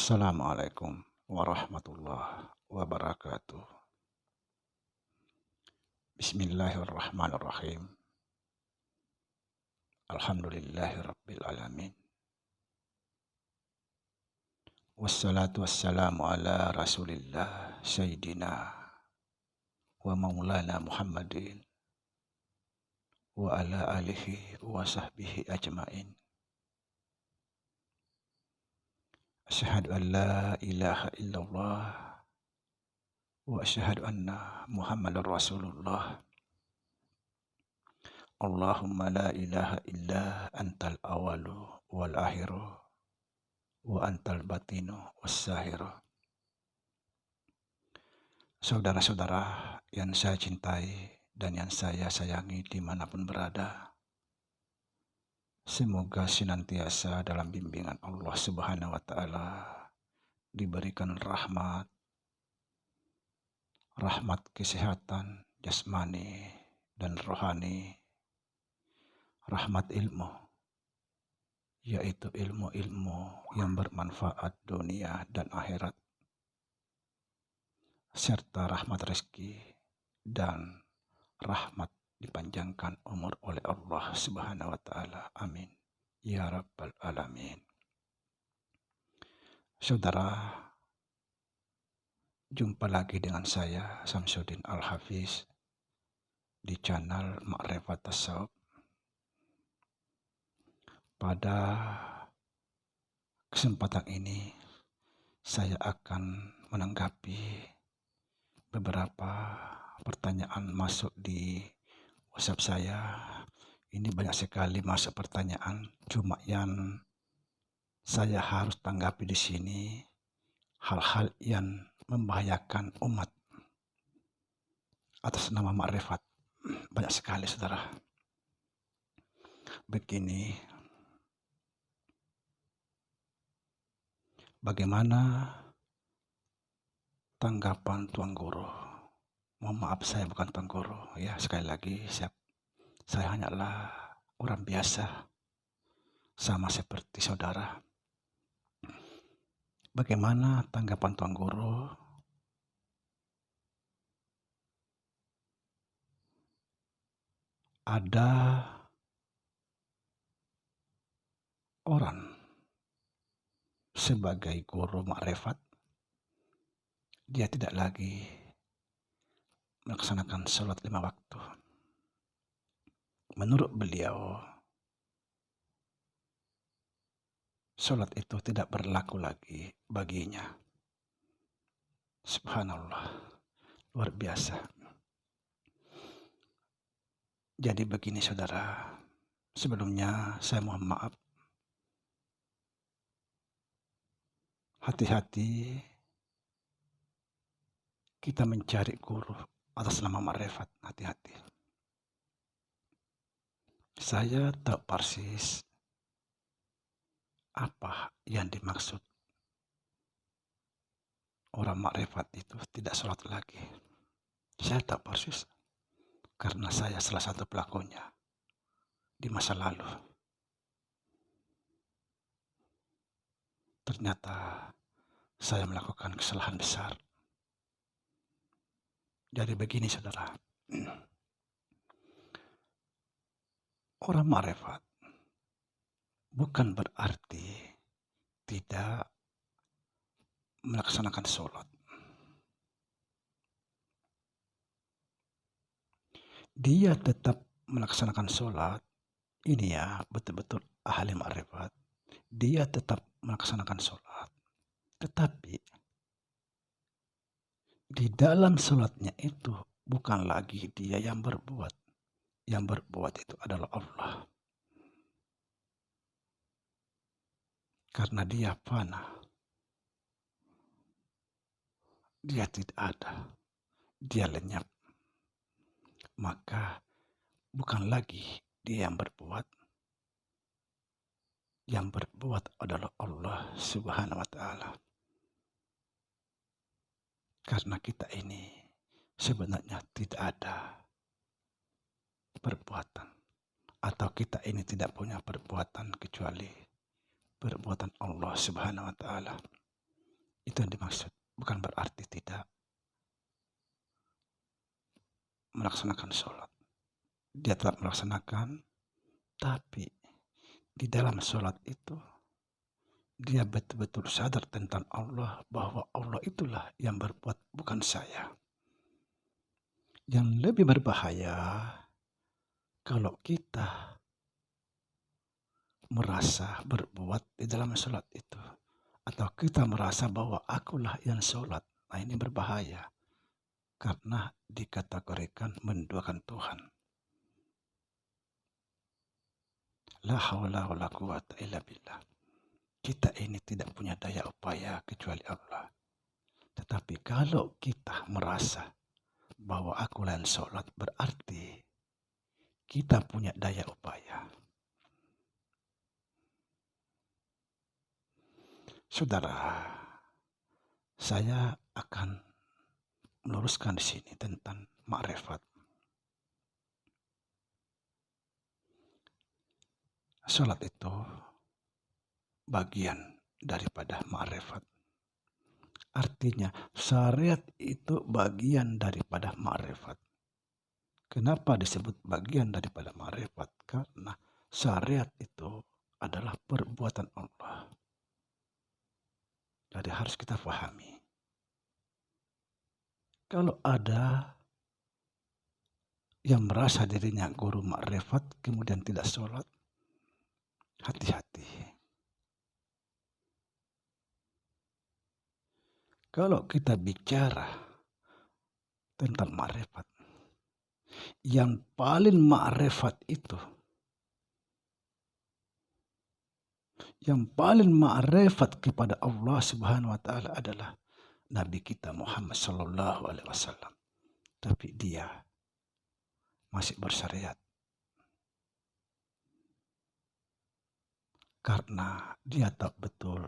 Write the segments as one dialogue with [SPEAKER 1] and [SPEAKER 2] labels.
[SPEAKER 1] Assalamualaikum warahmatullahi wabarakatuh. Bismillahirrahmanirrahim. Alhamdulillahirabbil alamin. Wassalatu wassalamu ala Rasulillah Sayyidina wa Maulana Muhammadin wa ala alihi wa sahbihi ajmain. Asyhadu an la ilaha illallah wa asyhadu anna Muhammadar Rasulullah. Allahumma la ilaha illa antal awalu wal akhiru wa antal batinu wassahiru. Saudara-saudara yang saya cintai dan yang saya sayangi dimanapun berada, semoga senantiasa dalam bimbingan Allah Subhanahu wa Ta'ala diberikan rahmat kesehatan jasmani dan rohani, rahmat ilmu, yaitu ilmu-ilmu yang bermanfaat dunia dan akhirat, serta rahmat rezeki dan rahmat dipanjangkan umur oleh Allah Subhanahu wa Ta'ala. Amin ya rabbal alamin. Saudara, jumpa lagi dengan saya Samsudin Al-Hafiz di channel Ma'rifat Tasawuf. Pada kesempatan ini saya akan menanggapi beberapa pertanyaan masuk di WhatsApp saya. Ini banyak sekali masuk pertanyaan, cuma yang saya harus tanggapi di sini hal-hal yang membahayakan umat atas nama makrifat. Banyak sekali, saudara. Begini, bagaimana tanggapan Tuan Guru? Mohon maaf, saya bukan Tuan Guru. Ya, sekali lagi, saya hanyalah orang biasa, sama seperti saudara. Bagaimana tanggapan Tuan Guru ada orang sebagai guru makrifat, dia tidak lagi melaksanakan sholat 5 waktu. Menurut beliau, sholat itu tidak berlaku lagi baginya. Subhanallah, luar biasa. Jadi begini, saudara, sebelumnya saya mohon maaf. Hati-hati kita mencari guru atas nama makrifat, hati-hati. Saya tahu persis apa yang dimaksud orang makrifat itu tidak sholat lagi. Saya tahu persis karena saya salah satu pelakunya di masa lalu. Ternyata saya melakukan kesalahan besar. Jadi begini, saudara, orang makrifat bukan berarti tidak melaksanakan sholat. Dia tetap melaksanakan sholat. Ini ya, betul-betul ahli makrifat. Dia tetap melaksanakan sholat. Tetapi di dalam sholatnya itu bukan lagi dia yang berbuat. Yang berbuat itu adalah Allah. Karena dia fana. Dia tidak ada. Dia lenyap. Maka bukan lagi dia yang berbuat. Yang berbuat adalah Allah Subhanahu wa Ta'ala. Karena kita ini sebenarnya tidak ada perbuatan. Atau kita ini tidak punya perbuatan kecuali perbuatan Allah Subhanahu wa Ta'ala. Itu yang dimaksud. Bukan berarti tidak melaksanakan sholat. Dia tetap melaksanakan, tapi di dalam sholat itu dia betul-betul sadar tentang Allah, bahwa Allah itulah yang berbuat, bukan saya. Yang lebih berbahaya kalau kita merasa berbuat di dalam sholat itu, atau kita merasa bahwa akulah yang sholat. Nah, ini berbahaya karena dikategorikan menduakan Tuhan. La haula wala quwata illa billah. Kita ini tidak punya daya upaya kecuali Allah. Tetapi kalau kita merasa bahwa aku lain sholat, berarti kita punya daya upaya. Saudara, saya akan meluruskan di sini tentang ma'rifat. Sholat itu bagian daripada ma'rifat. Artinya syariat itu bagian daripada ma'rifat. Kenapa disebut bagian daripada ma'rifat? Karena syariat itu adalah perbuatan Allah. Jadi harus kita pahami. Kalau ada yang merasa dirinya guru ma'rifat kemudian tidak sholat, hati-hati. Kalau kita bicara tentang ma'rifat, yang paling ma'rifat itu, yang paling ma'rifat kepada Allah Subhanahu wa taala adalah Nabi kita Muhammad sallallahu alaihi wasallam. Tapi dia masih bersyariat karena dia tahu betul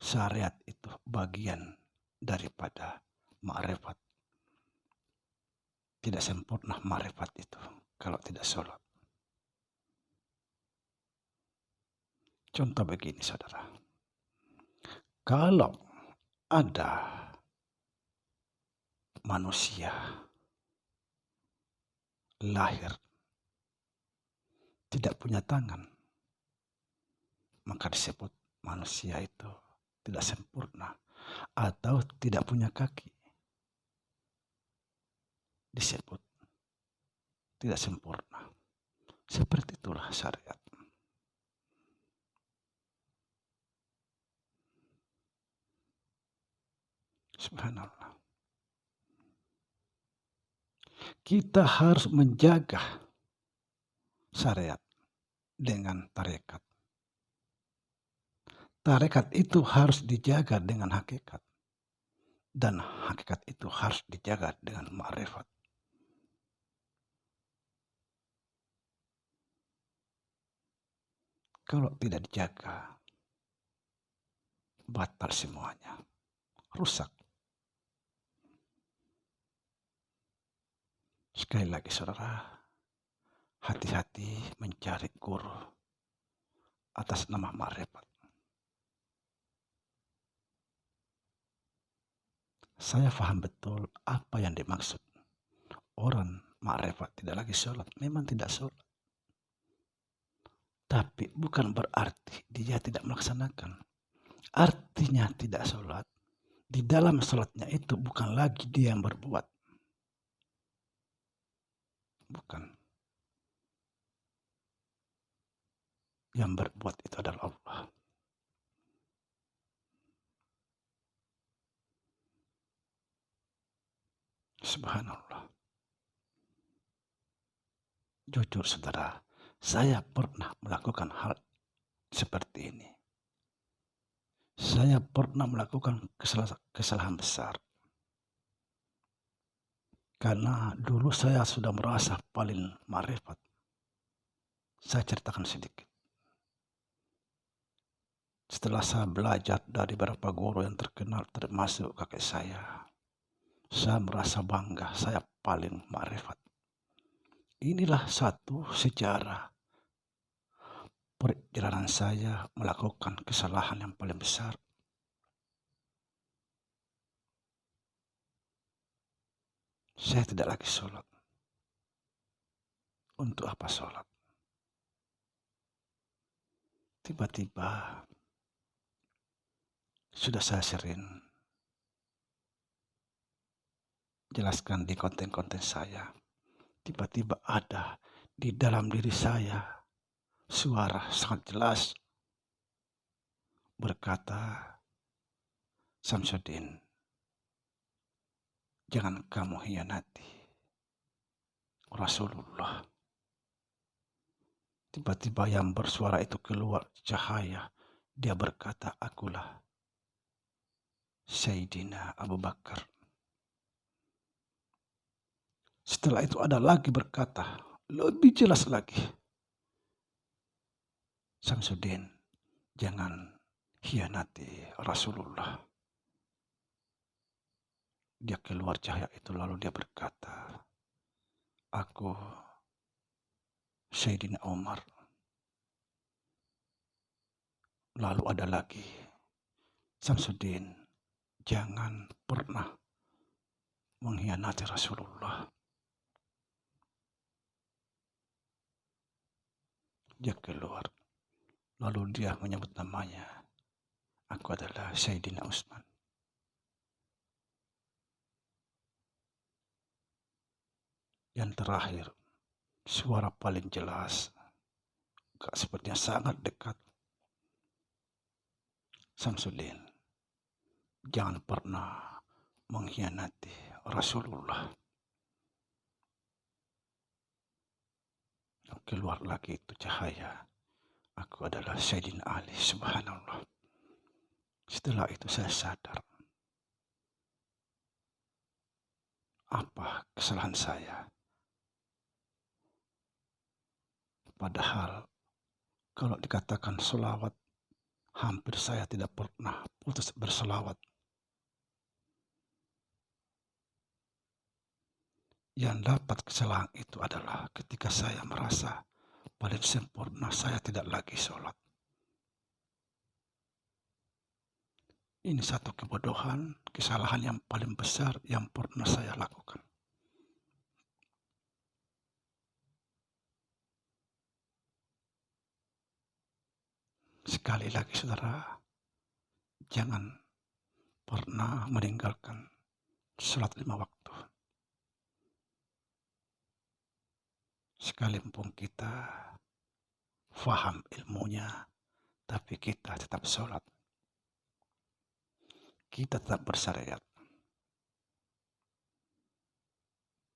[SPEAKER 1] syariat itu bagian daripada ma'rifat. Tidak sempurna ma'rifat itu kalau tidak sholat. Contoh begini, saudara. Kalau ada manusia lahir tidak punya tangan, maka disebut manusia itu tidak sempurna. Atau tidak punya kaki, disebut tidak sempurna. Seperti itulah syariat. Subhanallah. Kita harus menjaga syariat dengan tarekat. Tarekat itu harus dijaga dengan hakikat. Dan hakikat itu harus dijaga dengan ma'rifat. Kalau tidak dijaga, batal semuanya. Rusak. Sekali lagi, saudara, hati-hati mencari guru atas nama ma'rifat. Saya paham betul apa yang dimaksud. Orang ma'rifat tidak lagi sholat, memang tidak sholat. Tapi bukan berarti dia tidak melaksanakan. Artinya tidak sholat. Di dalam sholatnya itu bukan lagi dia yang berbuat. Bukan. Yang berbuat itu adalah Allah. Subhanallah. Jujur saudara, saya pernah melakukan hal seperti ini. Saya pernah melakukan kesalahan besar. Karena dulu saya sudah merasa paling ma'rifat. Saya ceritakan sedikit. Setelah saya belajar dari beberapa guru yang terkenal termasuk kakek saya merasa bangga saya paling ma'rifat. Inilah satu sejarah perjalanan saya melakukan kesalahan yang paling besar. Saya tidak lagi sholat. Untuk apa sholat? Tiba-tiba sudah saya sering jelaskan di konten-konten saya. Tiba-tiba ada di dalam diri saya suara sangat jelas berkata, Samsudin, jangan kamu hianati Rasulullah. Tiba-tiba yang bersuara itu keluar cahaya. Dia berkata, akulah Sayyidina Abu Bakar. Setelah itu ada lagi berkata, lebih jelas lagi, Samsudin, jangan hianati Rasulullah. Dia keluar cahaya itu lalu dia berkata, aku Sayyidina Umar. Lalu ada lagi, Samsudin, jangan pernah mengkhianati Rasulullah. Dia keluar, lalu dia menyebut namanya. Aku adalah Sayyidina Utsman. Yang terakhir, suara paling jelas, sepertinya sangat dekat. Samsudin, jangan pernah mengkhianati Rasulullah. Keluar lagi itu cahaya. Aku adalah Sayyidina Ali, subhanallah. Setelah itu saya sadar. Apa kesalahan saya? Padahal kalau dikatakan selawat, hampir saya tidak pernah putus berselawat. Yang dapat kesalahan itu adalah ketika saya merasa paling sempurna, saya tidak lagi sholat. Ini satu kebodohan, kesalahan yang paling besar yang pernah saya lakukan. Sekali lagi saudara, jangan pernah meninggalkan sholat 5 waktu. Sekalipun kita faham ilmunya, tapi kita tetap sholat. Kita tetap bersyariat.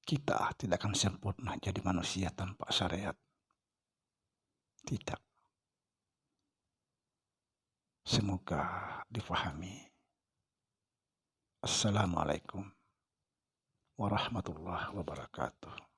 [SPEAKER 1] Kita tidak akan sempurna jadi manusia tanpa syariat. Tidak. Semoga difahami. Assalamualaikum warahmatullahi wabarakatuh.